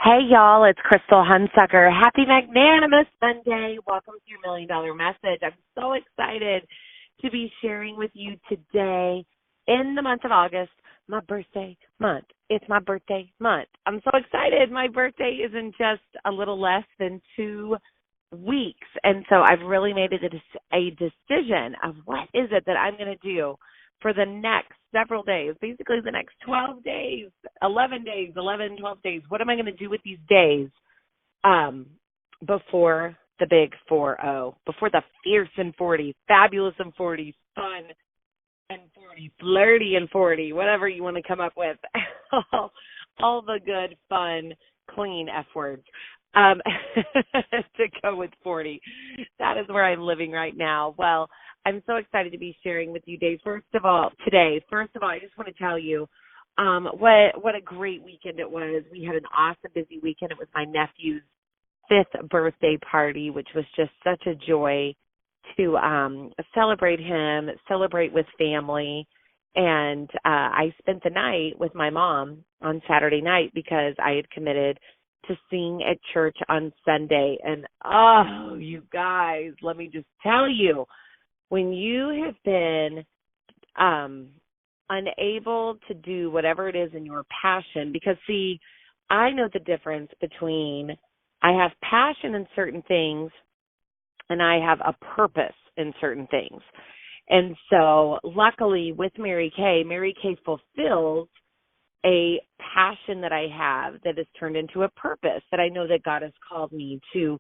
Hey, y'all, it's Krystal Hunsucker. Happy Magnanimous Monday. Welcome to your $1 Million Message. I'm so excited to be sharing with you today in the month of August, my birthday month. It's my birthday month. I'm so excited. My birthday is in just a little less than 2 weeks. And so I've really made a decision of what is it that I'm going to do for the next several days, basically the next 12 days, 11 days, 11, 12 days. What am I going to do with these days before the big 4-0, before the fierce and 40, fabulous and 40, fun and 40, flirty and 40, whatever you want to come up with, all the good, fun, clean F words to go with 40. That is where I'm living right now. Well, I'm so excited to be sharing with you today. First of all, I just want to tell you what a great weekend it was. We had an awesome, busy weekend. It was my nephew's 5th birthday party, which was just such a joy to celebrate him, celebrate with family. And I spent the night with my mom on Saturday night because I had committed to sing at church on Sunday. And, oh, you guys, let me just tell you, when you have been unable to do whatever it is in your passion, because, see, I know the difference between I have passion in certain things and I have a purpose in certain things. And so luckily with Mary Kay fulfills a passion that I have that has turned into a purpose that I know that God has called me to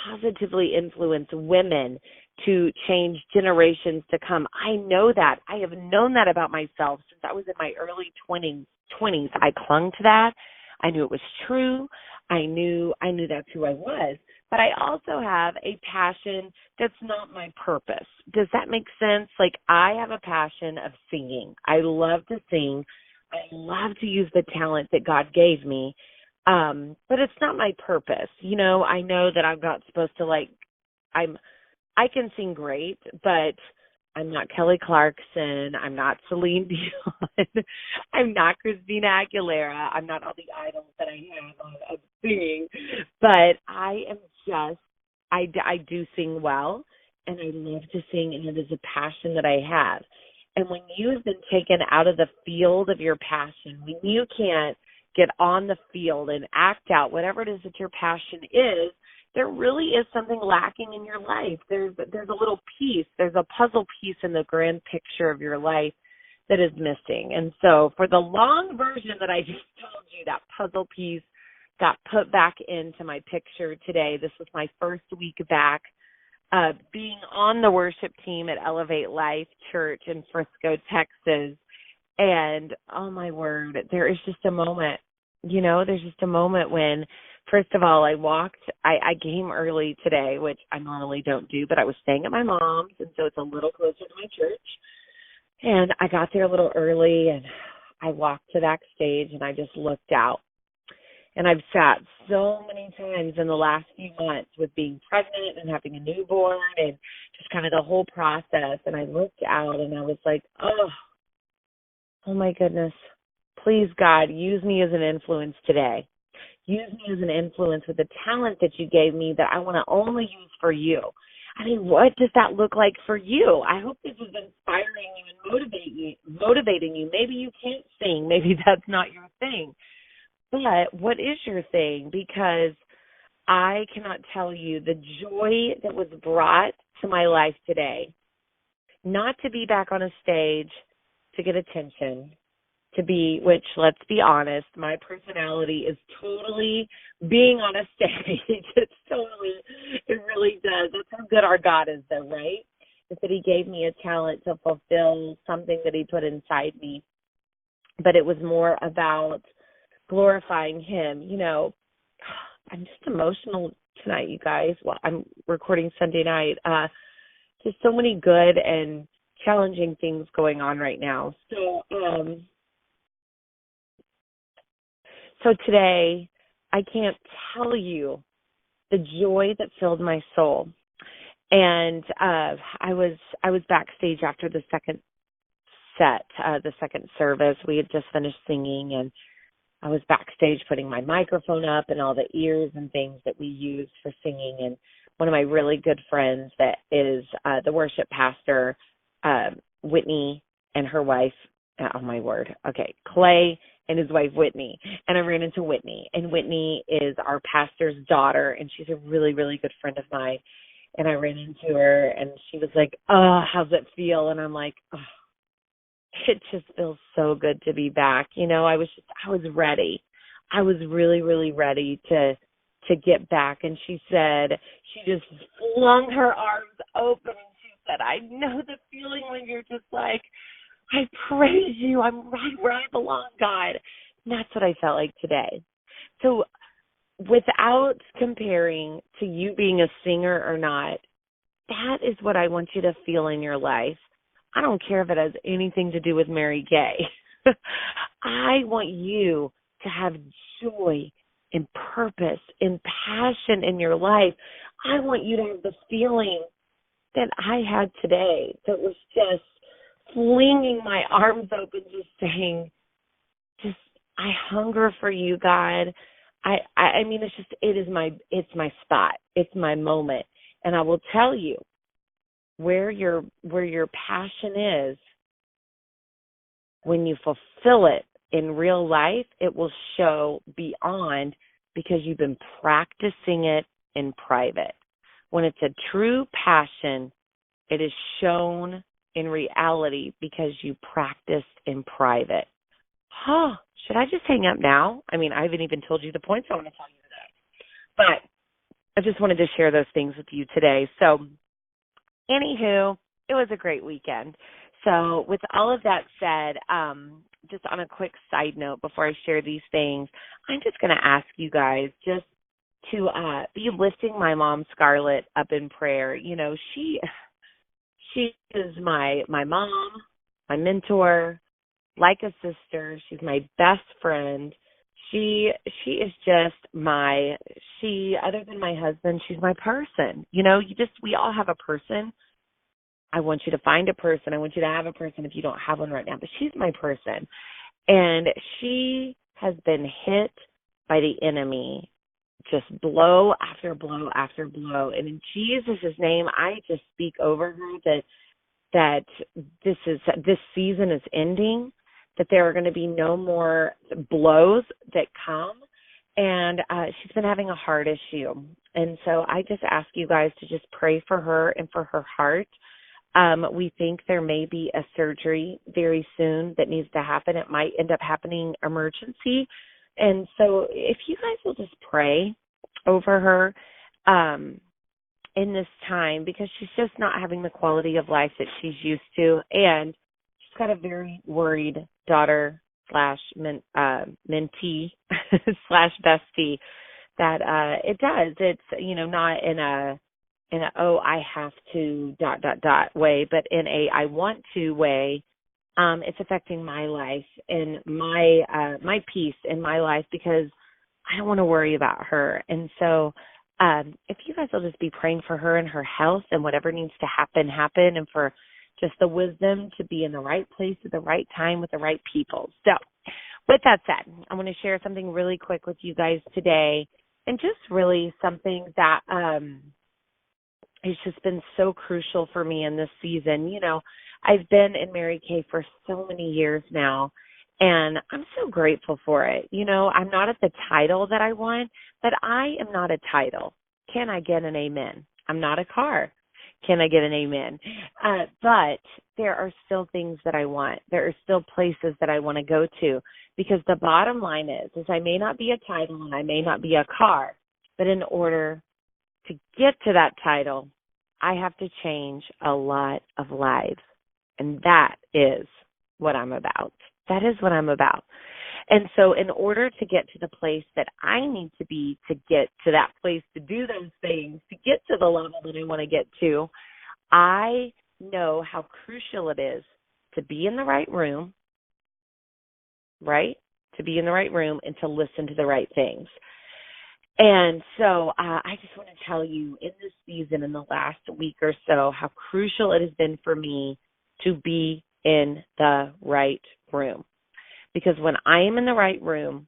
positively influence women to change generations to come. I know that. I have known that about myself since I was in my early 20s. I clung to that. I knew it was true. I knew that's who I was. But I also have a passion that's not my purpose. Does that make sense? Like, I have a passion of singing. I love to sing. I love to use the talent that God gave me. But it's not my purpose. You know, I know that I'm not supposed to I can sing great, but I'm not Kelly Clarkson. I'm not Celine Dion. I'm not Christina Aguilera. I'm not all the idols that I have of singing. But I do sing well, and I love to sing, and it is a passion that I have. And when you have been taken out of the field of your passion, when you can't get on the field and act out whatever it is that your passion is, there really is something lacking in your life. There's a little piece, there's a puzzle piece in the grand picture of your life that is missing. And so for the long version that I just told you, that puzzle piece got put back into my picture today. This was my first week back being on the worship team at Elevate Life Church in Frisco, Texas. And, oh, my word, there is just a moment, there's just a moment when, first of all, I came early today, which I normally don't do, but I was staying at my mom's, and so it's a little closer to my church. And I got there a little early, and I walked to that stage, and I just looked out. And I've sat so many times in the last few months with being pregnant and having a newborn and just kind of the whole process. And I looked out, and I was like, oh my goodness, please, God, use me as an influence today. Use me as an influence with the talent that you gave me that I want to only use for you. I mean, what does that look like for you? I hope this is inspiring you and motivating you. Maybe you can't sing. Maybe that's not your thing. But what is your thing? Because I cannot tell you the joy that was brought to my life today, not to be back on a stage to get attention, which, let's be honest, my personality is totally being on a stage. It really does. That's how good our God is, though, right? It's that He gave me a talent to fulfill something that He put inside me. But it was more about glorifying Him. I'm just emotional tonight, you guys. Well, I'm recording Sunday night. Just so many good and challenging things going on right now. So today, I can't tell you the joy that filled my soul. And I was backstage after the second set, the second service. We had just finished singing, and I was backstage putting my microphone up and all the ears and things that we use for singing. And one of my really good friends that is the worship pastor, Whitney, and her wife, oh my word, okay, Clay and his wife Whitney. And I ran into Whitney. And Whitney is our pastor's daughter, and she's a really, really good friend of mine. And I ran into her, and she was like, oh, how's it feel? And I'm like, oh, it just feels so good to be back. I was ready. I was really, really ready to get back. And she said, she just flung her arms open, and she said, I know the feeling when you're just like, I praise you. I'm right where I belong, God. And that's what I felt like today. So without comparing to you being a singer or not, that is what I want you to feel in your life. I don't care if it has anything to do with Mary Gay. I want you to have joy and purpose and passion in your life. I want you to have the feeling that I had today, that was just flinging my arms open, just saying, I hunger for you, God. I mean, it's my spot. It's my moment. And I will tell you, where your passion is, when you fulfill it in real life, it will show beyond, because you've been practicing it in private. When it's a true passion, it is shown in reality because you practiced in private. Should I just hang up now? I mean, I haven't even told you the points I want to tell you today. But I just wanted to share those things with you today. So, anywho, it was a great weekend. So with all of that said, just on a quick side note before I share these things, I'm just going to ask you guys just to be lifting my mom, Scarlett, up in prayer. She is my mom, my mentor, like a sister. She's my best friend. She is just other than my husband, she's my person. We all have a person. I want you to find a person. I want you to have a person if you don't have one right now, but she's my person. And she has been hit by the enemy, just blow after blow after blow. And in Jesus' name, I just speak over her that this season is ending, that there are going to be no more blows that come. And she's been having a heart issue. And so I just ask you guys to just pray for her and for her heart. We think there may be a surgery very soon that needs to happen. It might end up happening emergency. And so if you guys will just pray over her in this time, because she's just not having the quality of life that she's used to. And she's got a very worried daughter / mentee / bestie that it does. It's, not in a I have to ... way, but in a I want to way. It's affecting my life and my peace in my life, because I don't want to worry about her. And so if you guys will just be praying for her and her health, and whatever needs to happen, and for just the wisdom to be in the right place at the right time with the right people. So with that said, I want to share something really quick with you guys today, and just really something that it's just been so crucial for me in this season. I've been in Mary Kay for so many years now, and I'm so grateful for it. I'm not at the title that I want, but I am not a title. Can I get an amen? I'm not a car. Can I get an amen? But there are still things that I want. There are still places that I want to go to, because the bottom line is I may not be a title and I may not be a car, but in order to get to that title, I have to change a lot of lives. And that is what I'm about. That is what I'm about. And so in order to get to the place that I need to be, to get to that place, to do those things, to get to the level that I want to get to, I know how crucial it is to be in the right room, right? To be in the right room and to listen to the right things. And so I just want to tell you, in this season, in the last week or so, how crucial it has been for me to be in the right room. Because when I am in the right room,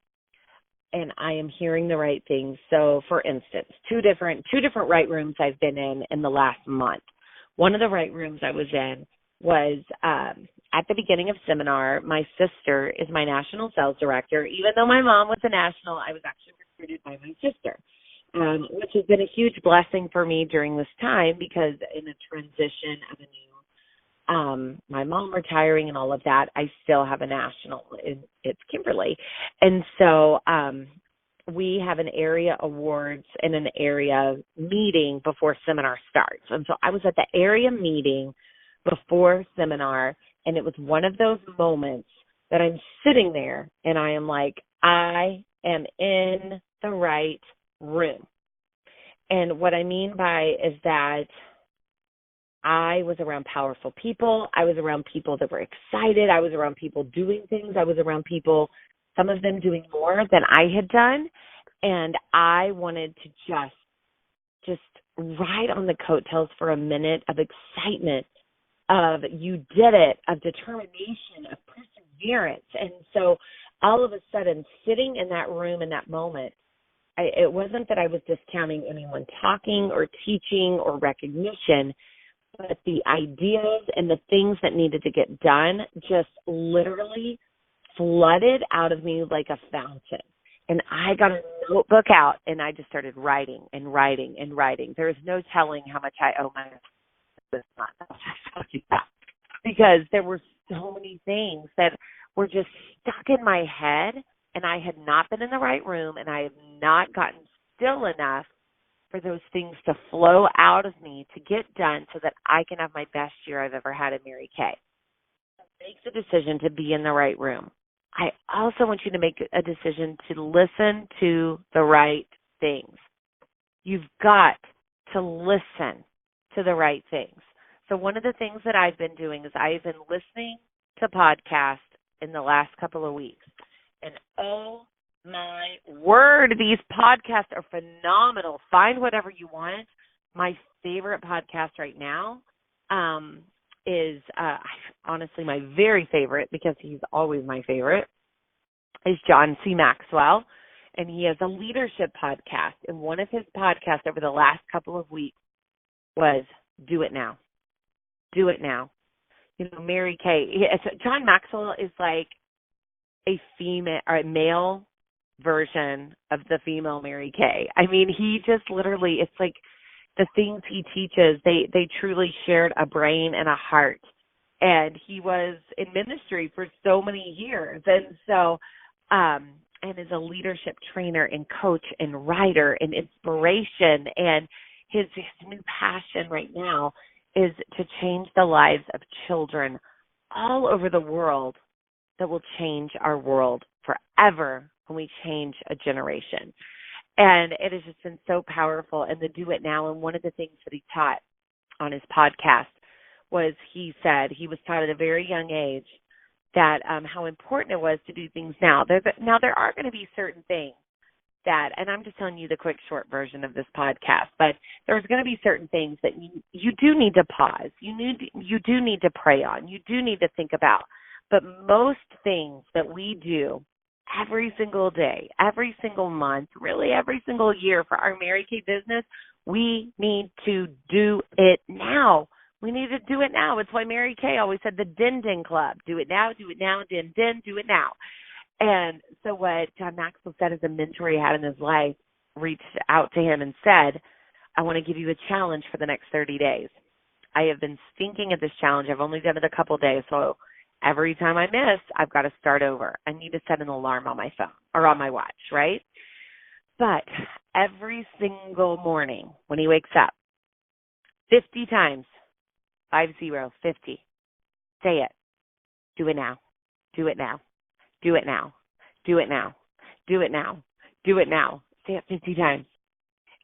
and I am hearing the right things. So, for instance, two different right rooms I've been in the last month. One of the right rooms I was in was at the beginning of seminar. My sister is my national sales director. Even though my mom was a national, I was actually recruited by my sister, which has been a huge blessing for me during this time, because in a transition of a new my mom retiring and all of that, I still have a national. It's Kimberly. And so we have an area awards and an area meeting before seminar starts. And so I was at the area meeting before seminar, and it was one of those moments that I'm sitting there and I am like, I am in the right room. And what I mean by is that I was around powerful people. I was around people that were excited. I was around people doing things. I was around people, some of them doing more than I had done. And I wanted to just ride on the coattails for a minute of excitement, of you did it, of determination, of perseverance. And so all of a sudden, sitting in that room in that moment, it wasn't that I was discounting anyone talking or teaching or recognition, but the ideas and the things that needed to get done just literally flooded out of me like a fountain. And I got a notebook out and I just started writing and writing and writing. There is no telling how much I owe my this month, because there were so many things that were just stuck in my head, and I had not been in the right room, and I have not gotten still enough for those things to flow out of me to get done so that I can have my best year I've ever had at Mary Kay. Make the decision to be in the right room. I also want you to make a decision to listen to the right things. You've got to listen to the right things. So one of the things that I've been doing is I've been listening to podcasts in the last couple of weeks. And oh my word, these podcasts are phenomenal. Find whatever you want. My favorite podcast right now is honestly my very favorite, because he's always my favorite, is John C. Maxwell. And he has a leadership podcast. And one of his podcasts over the last couple of weeks was Do It Now. Do it now. You know, Mary Kay. John Maxwell is like a female or a male version of the female Mary Kay. I mean, he just literally, it's like the things he teaches, they truly shared a brain and a heart. And he was in ministry for so many years. And so, and is a leadership trainer and coach and writer and inspiration. And his new passion right now is to change the lives of children all over the world that will change our world forever when we change a generation. And it has just been so powerful. And the Do It Now, and one of the things that he taught on his podcast was, he said he was taught at a very young age that how important it was to do things now. There are going to be certain things that, and I'm just telling you the quick short version of this podcast, but there's going to be certain things that you do need to pause. You do need to pray on. You do need to think about. But most things that we do every single day, every single month, really every single year for our Mary Kay business, we need to do it now. We need to do it now. It's why Mary Kay always said the Din Din Club. Do it now, din, din, do it now. And so what John Maxwell said as a mentor he had in his life, reached out to him and said, I want to give you a challenge for the next 30 days. I have been thinking of this challenge. I've only done it a couple of days, so every time I miss, I've got to start over. I need to set an alarm on my phone or on my watch, right? But every single morning when he wakes up, 50 times, 50, say it. Do it now. Do it now. Do it now. Do it now. Do it now. Do it now. Say it 50 times.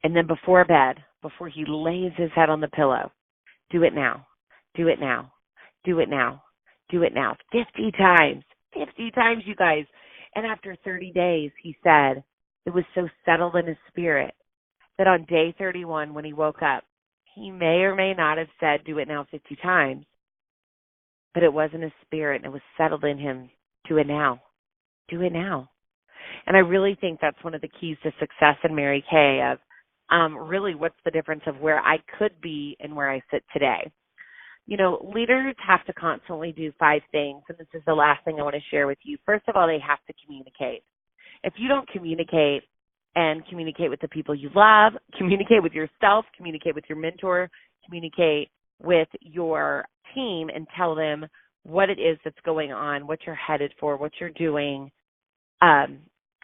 And then before bed, before he lays his head on the pillow, do it now. Do it now. Do it now. Do it now. 50 times. 50 times, you guys. And after 30 days, he said it was so settled in his spirit that on day 31, when he woke up, he may or may not have said, do it now 50 times, but it was in his spirit and it was settled in him. Do it now. Do it now. And I really think that's one of the keys to success in Mary Kay of really what's the difference of where I could be and where I sit today. Leaders have to constantly do 5 things, and this is the last thing I want to share with you. First of all, they have to communicate. If you don't communicate and communicate with the people you love, communicate with yourself, communicate with your mentor, communicate with your team and tell them what it is that's going on, what you're headed for, what you're doing,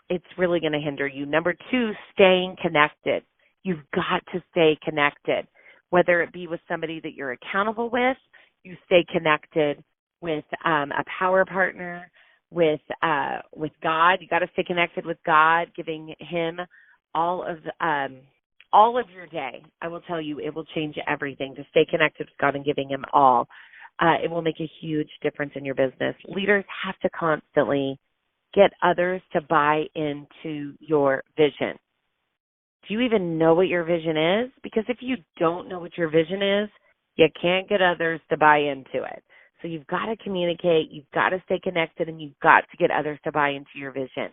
it's really going to hinder you. Number 2, staying connected. You've got to stay connected, whether it be with somebody that you're accountable with, you stay connected with a power partner, with God. You got to stay connected with God, giving Him all of your day. I will tell you, it will change everything. To stay connected with God and giving Him all, it will make a huge difference in your business. Leaders have to constantly get others to buy into your vision. Do you even know what your vision is? Because if you don't know what your vision is, you can't get others to buy into it. So you've got to communicate, you've got to stay connected, and you've got to get others to buy into your vision.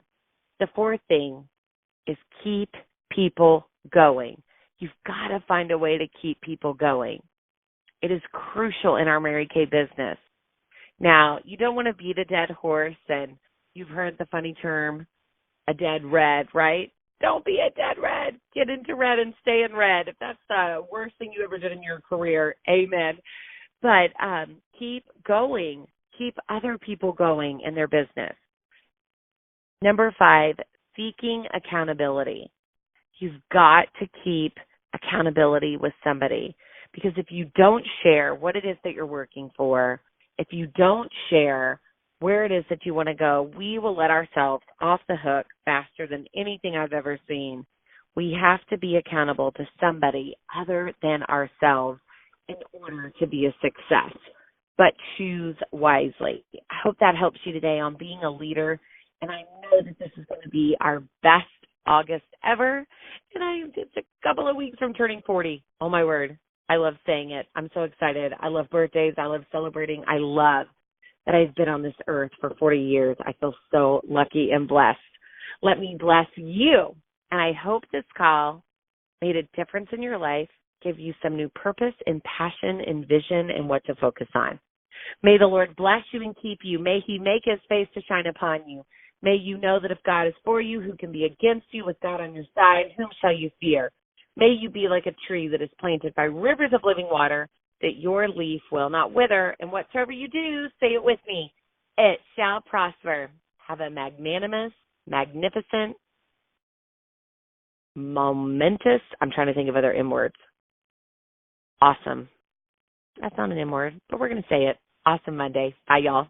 The 4th thing is keep people going. You've got to find a way to keep people going. It is crucial in our Mary Kay business. Now, you don't want to beat a dead horse, and you've heard the funny term, a dead red, right? Don't be a dead red. Get into red and stay in red. If that's the worst thing you ever did in your career, amen. But keep going. Keep other people going in their business. Number 5, seeking accountability. You've got to keep accountability with somebody, because if you don't share what it is that you're working for, if you don't share where it is that you want to go, we will let ourselves off the hook faster than anything I've ever seen. We have to be accountable to somebody other than ourselves in order to be a success, but choose wisely. I hope that helps you today on being a leader, and I know that this is going to be our best August ever, and I am just a couple of weeks from turning 40. Oh, my word. I love saying it. I'm so excited. I love birthdays. I love celebrating. I love that I've been on this earth for 40 years. I feel so lucky and blessed. Let me bless you, and I hope this call made a difference in your life, give you some new purpose and passion and vision and what to focus on. May the Lord bless you and keep you. May He make His face to shine upon you. May you know that if God is for you, who can be against you? With God on your side, whom shall you fear? May you be like a tree that is planted by rivers of living water, that your leaf will not wither. And whatsoever you do, say it with me, it shall prosper. Have a magnanimous, magnificent, momentous, I'm trying to think of other M words. Awesome. That's not an M word, but we're going to say it. Awesome Monday. Bye, y'all.